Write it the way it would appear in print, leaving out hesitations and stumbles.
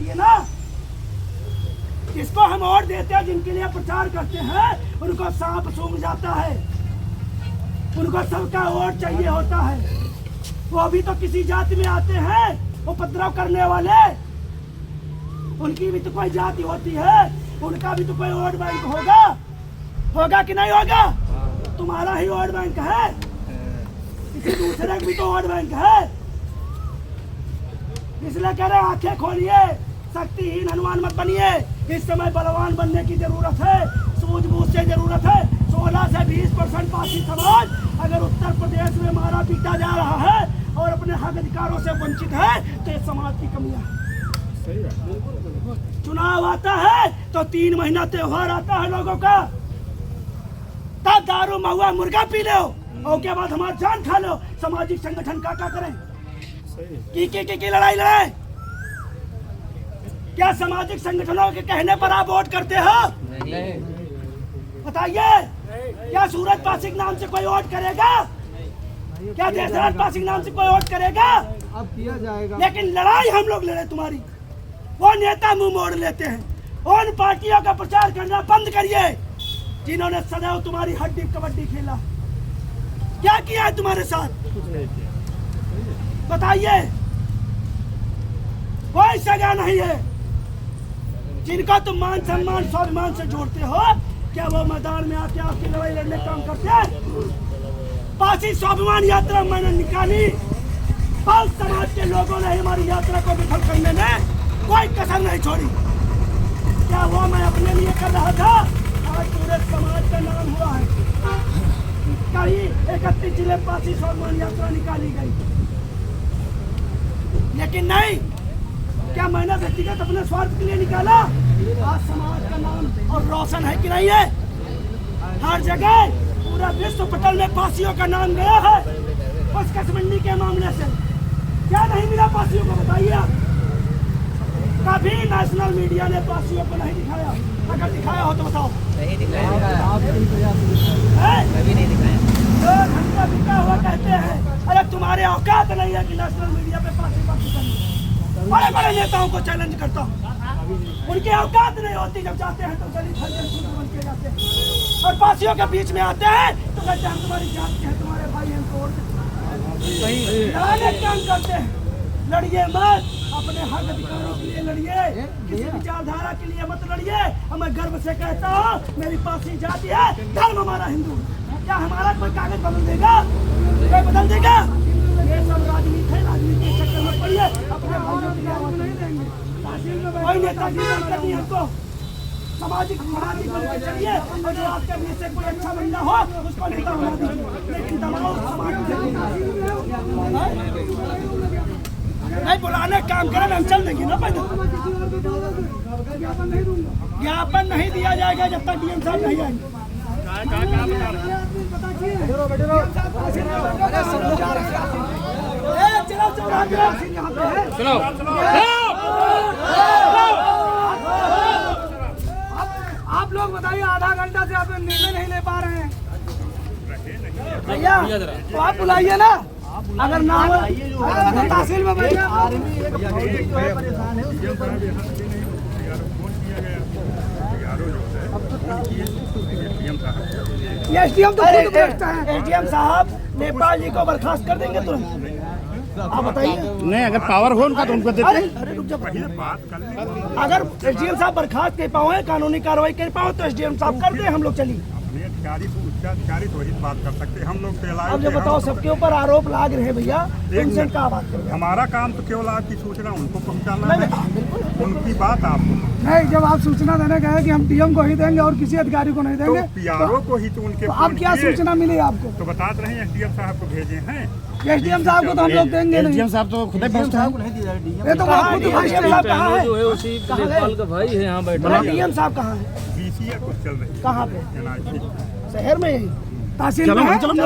चाहिए ना। किसको हम वोट देते हैं? जिनके लिए प्रचार करते हैं उनको सांप सूंघ जाता है, उनको सबका वोट चाहिए होता है। वो भी तो किसी जाति में आते हैं, उपद्रव करने वाले, उनकी भी तो कोई जाति होती है, उनका भी तो कोई वोट बैंक होगा, होगा कि नहीं होगा? तुम्हारा ही वोट बैंक है, किसी दूसरे का भी तो वोट बैंक है। इसलिए कह रहे आंखें खोलिए, शक्तिहीन हनुमान मत बनिए। इस समय बलवान बनने की जरूरत है, सूझबूझ से जरूरत है। 16 से 20% पासी समाज अगर उत्तर प्रदेश में मारा पीटा जा रहा है और अपने हक अधिकारों से वंचित है तो ये समाज की कमियां है। चुनाव आता है तो 3 महीना त्योहार आता है लोगों का, तब दारू महुआ मुर्गा पी लो और उसके बाद हमारी जान खा लो। सामाजिक संगठन क्या करें? की लड़ाई लड़ाए? क्या सामाजिक संगठनों के कहने पर आप वोट करते हो? बताइए, क्या सूरज पासिक नाम से कोई वोट करेगा? क्या देशराज पासिक नाम से कोई वोट करेगा? अब किया जाएगा। लेकिन लड़ाई हम लोग लड़े तुम्हारी। वो नेता मुंह मोड़ लेते हैं। उन पार्टियों का प्रचार करना बंद करिए जिन्होंने सदैव तुम्हारी हड्डी कबड्डी खेला। क्या किया है तुम्हारे साथ? बताइए। कोई सजा नहीं है। जिनका तुम मान सम्मान स्वाभिमान से जोड़ते हो, क्या वो मैदान में आके आपकी लड़ाई लड़ने काम करते हैं? पासी स्वाभिमान यात्रा मैंने निकाली, बाल समाज के लोगों ने हमारी यात्रा को विफल करने में कोई कसर नहीं छोड़ी। क्या वो मैं अपने लिए कर रहा था? आज पूरे समाज का नाम हुआ है। कहीं 31 जिले पासी स्वाभिमान यात्रा निकाली गई, लेकिन नहीं। क्या मैंने व्यक्तिगत अपने स्वार्थ के लिए निकाला? आज समाज का नाम और रोशन है कि नहीं है? हर जगह पूरा विश्व पटल में पासियों का नाम गया है उस कसमंडी के मामले से। क्या नहीं मिला पासियों को? बताइए आप। कभी नेशनल मीडिया ने पासियों को नहीं दिखाया? अगर दिखाया हो तो बताओ। नहीं दिखाया, कभी नहीं दिखाया। लोग हमको बिका हुआ कहते हैं। अरे तुम्हारे औकात नहीं है कि नेशनल मीडिया पे पासी करनी। बड़े बड़े नेताओं को चैलेंज करता हूँ, उनकी औकात नहीं होती। जब जाते हैं तो दलित हरिजन बन के जाते हैं और पासियों के बीच में आते हैं तो कहते हैं तुम्हारी जात के हैं, तुम्हारे भाई हैं, तो काम करते हैं। लड़िए मत, अपने हक अधिकारों के लिए लड़िए, किसी विचारधारा के लिए मत लड़िए। और मैं गर्व से कहता हूँ मेरी पासी जाति है, धर्म हमारा हिंदू। क्या हमारा कोई कागज बदल देगा? कोई बदल देगा? ये सब राजनीति है, राजनीति के चक्कर में पड़िए। अपने भाइयों के लिए आवाज नहीं देंगे। कोई नेतागिरी नहीं करनी हमको। सामाजिक बन के चलिए और जो आपके बीच से कोई अच्छा बंदा हो उसको नेता बना दीजिए। लेकिन दबाव नहीं, बुलाने काम करें, हम चल देंगे ना। पहले ज्ञापन नहीं दिया जाएगा जब तक डीएम साहब नहीं आएंगे। चलो आप लोग बताइए, आधा घंटा से आप निर्णय नहीं ले पा रहे हैं भैया, तो आप बुलाइए ना। अगर ना हो तहसील में बैठिए। एसडीएम तो खुद बैठता है। एसडीएम साहब नेपाल जी को बर्खास्त कर देंगे तुरंत। आप बताइए। नहीं, अगर पावर हो उनका तो उनको देते हैं। अरे रुक जा, अगर एसडीएम साहब बर्खास्त कर पाओ, कानूनी कार्रवाई कर पाओ तो एसडीएम साहब कर दे, हम लोग चलिए। अधिकारी तो वही बात कर सकते हैं, हम लोग तो अब जो बताओ, सबके ऊपर आरोप लाग रहे हैं भैया, इनसे क्या बात करें? हमारा काम तो केवल आपकी सूचना उनको पहुंचाना है, उनकी बात आप नहीं। जब आप सूचना देने गए कि हम डीएम को ही देंगे और किसी अधिकारी को नहीं देंगे, तो पीआरओ को ही तो उनके। अब क्या सूचना मिली आपको? तो बता रहे हैं एसडीएम साहब को भेजे हैं। एसडीएम साहब को तो हम लोग देंगे नहीं। एसडीएम साहब तो खुद ही पहुंचते हैं। ये तो वहाँ खुद एसडीएम साहब कहाँ है? उसी नेपाल का भाई है यहाँ बैठा। डीएम साहब कहाँ है? बीसीए कुछ चल रही है। कहाँ पे? एनआईसी शहर में? यही तहसील में? चलो